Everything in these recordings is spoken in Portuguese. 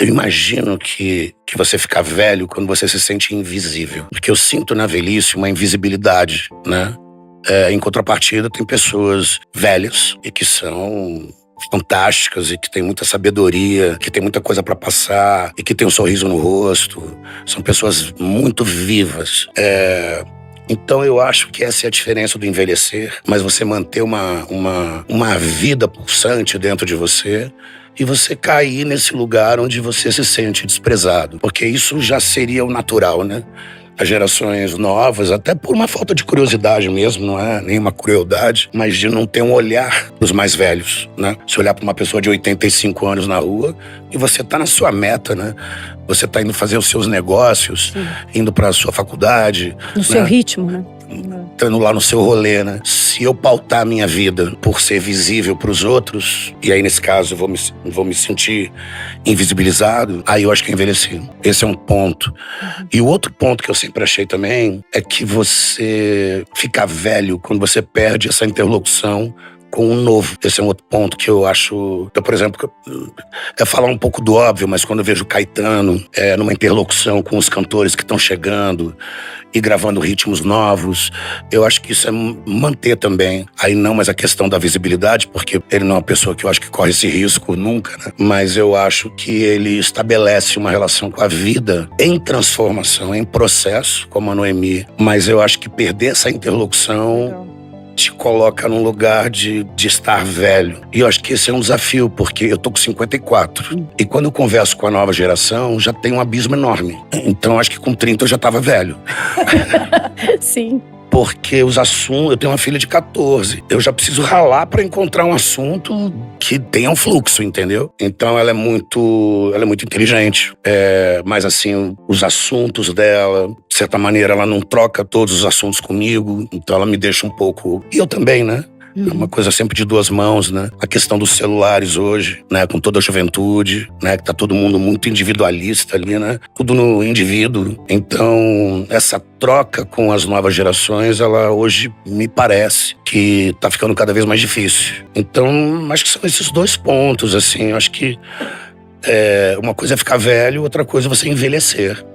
Eu imagino que você fica velho quando você se sente invisível. Porque eu sinto na velhice uma invisibilidade, né? Em contrapartida, tem pessoas velhas e que são fantásticas e que têm muita sabedoria, que têm muita coisa pra passar e que têm um sorriso no rosto. São pessoas muito vivas. Então eu acho que essa é a diferença do envelhecer, mas você manter uma vida pulsante dentro de você e você cair nesse lugar onde você se sente desprezado. Porque isso já seria o natural, né? As gerações novas, até por uma falta de curiosidade mesmo, não é nenhuma crueldade, mas de não ter um olhar dos mais velhos, né? Se olhar para uma pessoa de 85 anos na rua e você tá na sua meta, né? Você tá indo fazer os seus negócios, indo para a sua faculdade. No seu ritmo, né? Estando lá no seu rolê, né? Se eu pautar a minha vida por ser visível para os outros, e aí nesse caso eu vou me sentir invisibilizado, aí eu acho que eu envelheci. Esse é um ponto. E o outro ponto que eu sempre achei também é que você fica velho quando você perde essa interlocução com o novo. Esse é um outro ponto que eu acho... Por exemplo, é falar um pouco do óbvio, mas quando eu vejo Caetano numa interlocução com os cantores que estão chegando e gravando ritmos novos, eu acho que isso é manter também. Aí não mais a questão da visibilidade, porque ele não é uma pessoa que eu acho que corre esse risco nunca, né? Mas eu acho que ele estabelece uma relação com a vida em transformação, em processo, como a Noemi. Mas eu acho que perder essa interlocução te coloca num lugar de estar velho. E eu acho que esse é um desafio, porque eu tô com 54. E quando eu converso com a nova geração, já tem um abismo enorme. Então acho que com 30 eu já tava velho. Sim. Porque os assuntos... Eu tenho uma filha de 14. Eu já preciso ralar pra encontrar um assunto que tenha um fluxo, entendeu? Então ela é muito inteligente. Mas assim, os assuntos dela, de certa maneira, ela não troca todos os assuntos comigo. Então ela me deixa um pouco... E eu também, né? É uma coisa sempre de duas mãos, né? A questão dos celulares hoje, né? Com toda a juventude, né? Que tá todo mundo muito individualista ali, né? Tudo no indivíduo. Então, essa troca com as novas gerações, ela hoje me parece que tá ficando cada vez mais difícil. Então, acho que são esses dois pontos, assim. Eu acho que uma coisa é ficar velho, outra coisa é você envelhecer.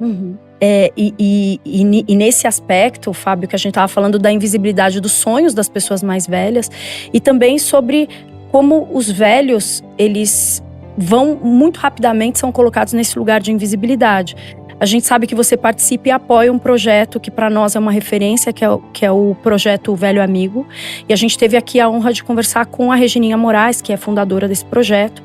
E nesse aspecto, Fábio, que a gente estava falando da invisibilidade dos sonhos das pessoas mais velhas e também sobre como os velhos, eles vão muito rapidamente, são colocados nesse lugar de invisibilidade. A gente sabe que você participa e apoia um projeto que para nós é uma referência, que é o projeto Velho Amigo. E a gente teve aqui a honra de conversar com a Regininha Moraes, que é fundadora desse projeto.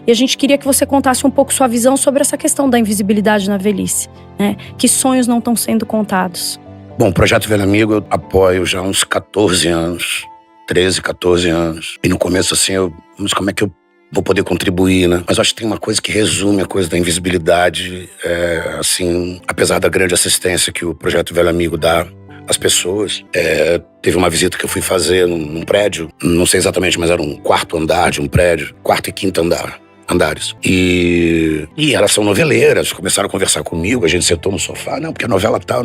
E a gente queria que você contasse um pouco sua visão sobre essa questão da invisibilidade na velhice, né? Que sonhos não estão sendo contados? Bom, o projeto Velho Amigo eu apoio já há uns 14 anos, 13, 14 anos. E no começo assim, mas como é que eu vou poder contribuir, né? Mas eu acho que tem uma coisa que resume a coisa da invisibilidade, assim, apesar da grande assistência que o Projeto Velho Amigo dá às pessoas. Teve uma visita que eu fui fazer num prédio, não sei exatamente, mas era um quarto andar de um prédio, quarto e quinto andares. E elas são noveleiras, começaram a conversar comigo, a gente sentou no sofá, não, porque a novela tal,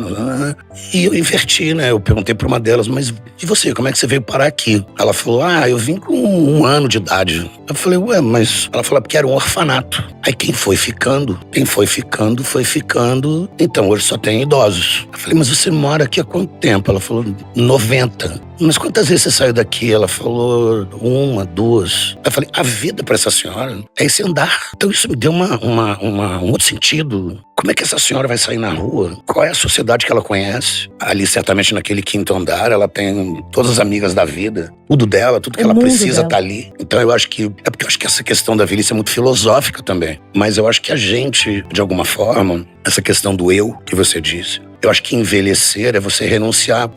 e eu inverti, né? Eu perguntei pra uma delas, mas e você, como é que você veio parar aqui? Ela falou, eu vim com 1 ano de idade. Eu falei, mas... Ela falou, porque era um orfanato. Aí quem foi ficando, foi ficando, então hoje só tem idosos. Eu falei, mas você mora aqui há quanto tempo? Ela falou, 90. Mas quantas vezes você saiu daqui? Ela falou, 1, 2. Eu falei, a vida pra essa senhora é esse andar. Então isso me deu um outro sentido. Como é que essa senhora vai sair na rua? Qual é a sociedade que ela conhece? Ali, certamente, naquele quinto andar, ela tem todas as amigas da vida. Tudo dela, tudo que ela precisa tá ali. Então eu acho que... porque eu acho que essa questão da velhice é muito filosófica também. Mas eu acho que a gente, de alguma forma, essa questão do eu que você disse, eu acho que envelhecer é você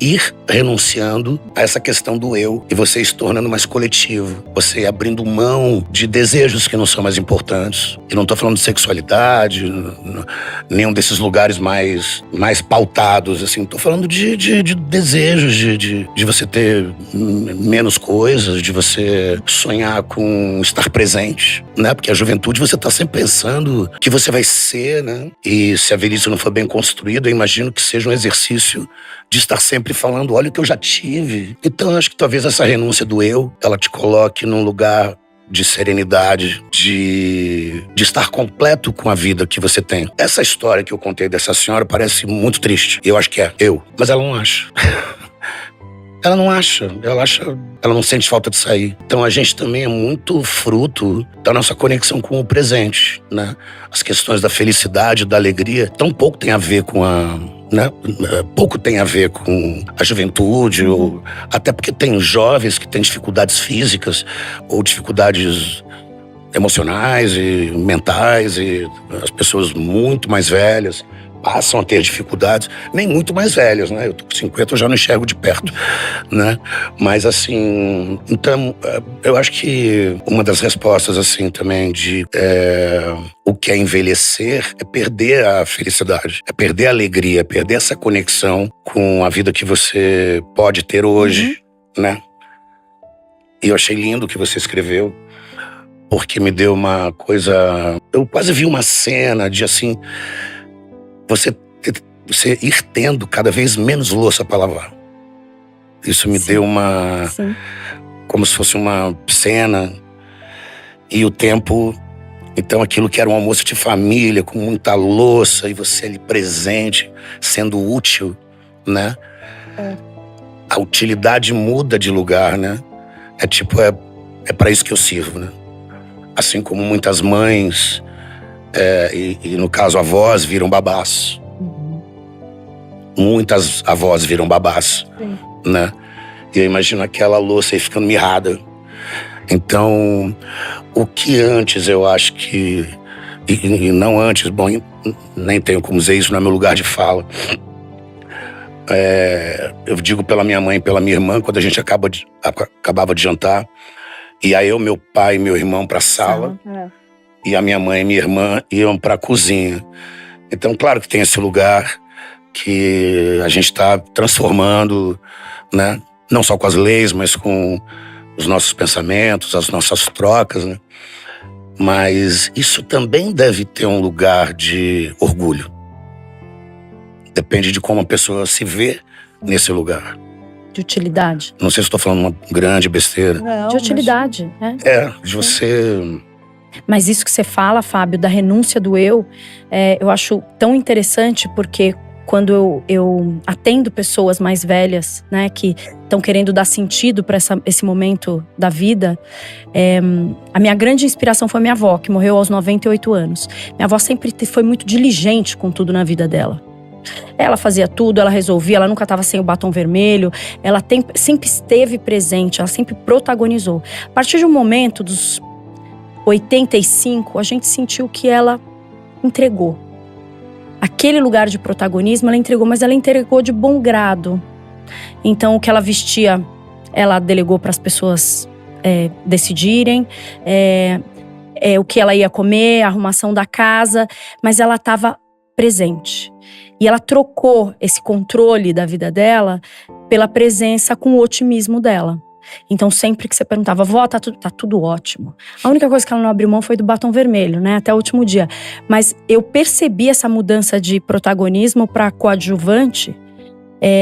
ir renunciando a essa questão do eu e você se tornando mais coletivo. Você abrindo mão de desejos que não são mais importantes. E não tô falando de sexualidade, nenhum desses lugares mais pautados, assim. Tô falando de desejos, de você ter menos coisas, de você sonhar com estar presente, né? Porque a juventude você tá sempre pensando que você vai ser, né? E se a velhice não for bem construída, eu imagino que seja um exercício de estar sempre falando, olha o que eu já tive. Então eu acho que talvez essa renúncia do eu, ela te coloque num lugar de serenidade, de estar completo com a vida que você tem. Essa história que eu contei dessa senhora parece muito triste. Eu acho que é. Mas ela não acha. Ela não acha. Ela não sente falta de sair. Então a gente também é muito fruto da nossa conexão com o presente, né? As questões da felicidade, da alegria, tão pouco tem a ver com né? Pouco tem a ver com a juventude, ou até porque tem jovens que têm dificuldades físicas ou dificuldades emocionais e mentais, e as pessoas muito mais velhas passam a ter dificuldades, nem muito mais velhas, né? Eu tô com 50, eu já não enxergo de perto, né? Mas assim, então, eu acho que uma das respostas, assim, também de o que é envelhecer é perder a felicidade, é perder a alegria, é perder essa conexão com a vida que você pode ter hoje, né? E eu achei lindo o que você escreveu, porque me deu uma coisa... Eu quase vi uma cena de, assim... Você ir tendo cada vez menos louça para lavar. Isso me deu uma... Sim. Como se fosse uma cena. E o tempo... Então, aquilo que era um almoço de família, com muita louça, e você ali presente, sendo útil, né? A utilidade muda de lugar, né? É tipo, é para isso que eu sirvo, né? Assim como muitas mães... e no caso avós viram babás. Muitas avós viram babás. Sim. Né? E eu imagino aquela louça aí ficando mirrada. Então, o que antes eu acho que... E não antes, bom, nem tenho como dizer isso, não é meu lugar de fala. Eu digo pela minha mãe e pela minha irmã, quando a gente acabava de jantar, e aí eu, meu pai e meu irmão pra sala. E a minha mãe e minha irmã iam para a cozinha. Então, claro que tem esse lugar que a gente está transformando, né? Não só com as leis, mas com os nossos pensamentos, as nossas trocas, né? Mas isso também deve ter um lugar de orgulho. Depende de como a pessoa se vê nesse lugar. De utilidade. Não sei se estou falando uma grande besteira. Não, de utilidade, né? De você... Mas isso que você fala, Fábio, da renúncia do eu acho tão interessante, porque quando eu atendo pessoas mais velhas, né, que estão querendo dar sentido para esse momento da vida, a minha grande inspiração foi minha avó, que morreu aos 98 anos. Minha avó sempre foi muito diligente com tudo na vida dela. Ela fazia tudo, ela resolvia, ela nunca estava sem o batom vermelho, ela sempre esteve presente, ela sempre protagonizou. A partir de um momento dos 85, a gente sentiu que ela entregou. Aquele lugar de protagonismo ela entregou, mas ela entregou de bom grado. Então o que ela vestia, ela delegou para as pessoas decidirem. O que ela ia comer, a arrumação da casa, mas ela estava presente. E ela trocou esse controle da vida dela pela presença com o otimismo dela. Então sempre que você perguntava, vó, tá tudo ótimo. A única coisa que ela não abriu mão foi do batom vermelho, né? Até o último dia. Mas eu percebi essa mudança de protagonismo para coadjuvante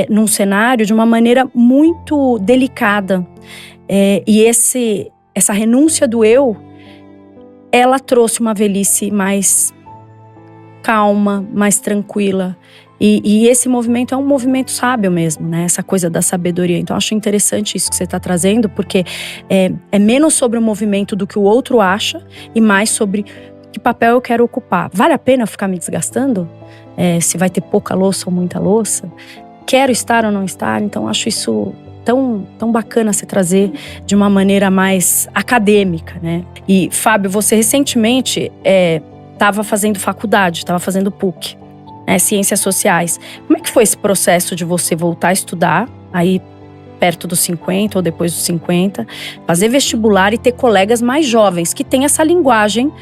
num cenário de uma maneira muito delicada. E essa renúncia do eu, ela trouxe uma velhice mais calma, mais tranquila. E esse movimento é um movimento sábio mesmo, né? Essa coisa da sabedoria. Então, eu acho interessante isso que você está trazendo, porque é menos sobre o movimento do que o outro acha e mais sobre que papel eu quero ocupar. Vale a pena eu ficar me desgastando? Se vai ter pouca louça ou muita louça? Quero estar ou não estar? Então, acho isso tão bacana você trazer de uma maneira mais acadêmica, né? E, Fábio, você recentemente estava fazendo faculdade, estava fazendo PUC. Ciências sociais. Como é que foi esse processo de você voltar a estudar, aí perto dos 50 ou depois dos 50, fazer vestibular e ter colegas mais jovens que têm essa linguagem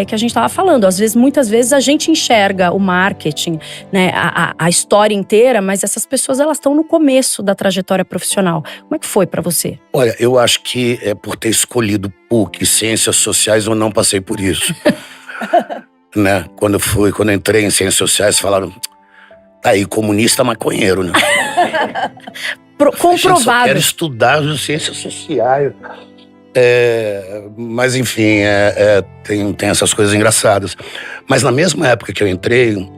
que a gente estava falando. Muitas vezes a gente enxerga o marketing, né, a história inteira, mas essas pessoas elas estão no começo da trajetória profissional. Como é que foi para você? Olha, eu acho que por ter escolhido PUC, Ciências Sociais, eu não passei por isso. Né? Quando eu entrei em Ciências Sociais, falaram, tá aí, comunista maconheiro, né? Comprovado. Eu só quero estudar as Ciências Sociais. Mas enfim, tem essas coisas engraçadas. Mas na mesma época que eu entrei,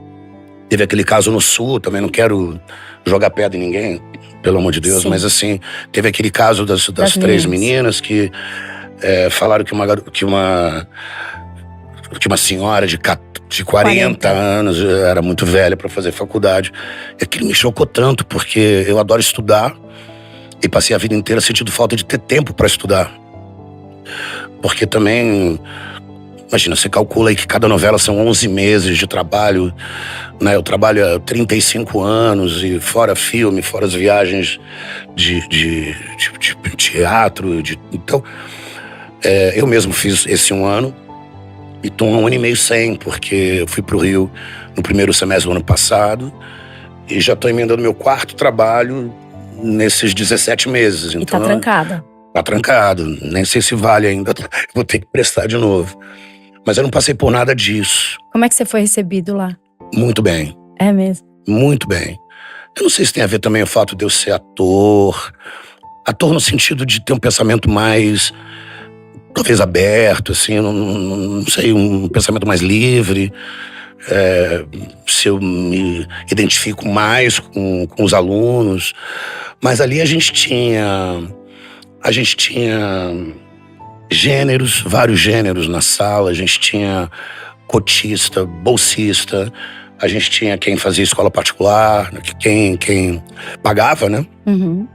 teve aquele caso no Sul, também não quero jogar pedra em ninguém, pelo amor de Deus, Sim. mas assim, teve aquele caso das Das três meninas. meninas que falaram que uma senhora de 40 anos era muito velha para fazer faculdade. E aquilo me chocou tanto, porque eu adoro estudar e passei a vida inteira sentindo falta de ter tempo para estudar. Porque também, imagina, você calcula aí que cada novela são 11 meses de trabalho, né? Eu trabalho há 35 anos, e fora filme, fora as viagens de teatro. Então, eu mesmo fiz esse 1 ano e tô 1 ano e meio sem, porque eu fui pro Rio no primeiro semestre do ano passado e já tô emendando meu 4º trabalho nesses 17 meses. E tá trancada. Tá trancado, nem sei se vale ainda, vou ter que prestar de novo. Mas eu não passei por nada disso. Como é que você foi recebido lá? Muito bem, É mesmo? muito bem. Eu não sei se tem a ver também o fato de eu ser ator. Ator no sentido de ter um pensamento mais, talvez aberto, assim, não sei, um pensamento mais livre. Se eu me identifico mais com os alunos. Mas ali a gente tinha gêneros, vários gêneros na sala. A gente tinha cotista, bolsista. A gente tinha quem fazia escola particular, quem pagava, né? Uhum.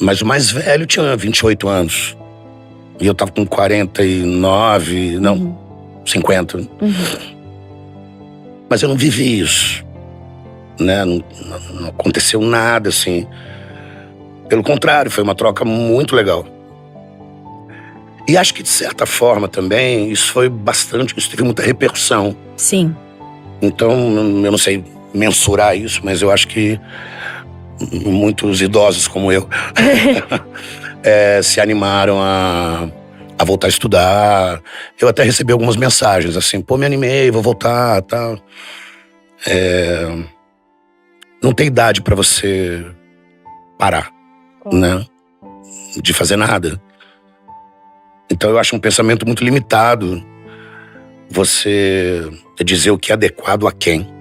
Mas o mais velho tinha 28 anos. E eu tava com 49, não, 50. Uhum. Mas eu não vivi isso, né? Não aconteceu nada, assim. Pelo contrário, foi uma troca muito legal. E acho que, de certa forma, também, isso teve muita repercussão. Sim. Então, eu não sei mensurar isso, mas eu acho que muitos idosos como eu se animaram a voltar a estudar. Eu até recebi algumas mensagens, assim, me animei, vou voltar, tal. Não tem idade pra você parar, né? De fazer nada. Então eu acho um pensamento muito limitado você dizer o que é adequado a quem.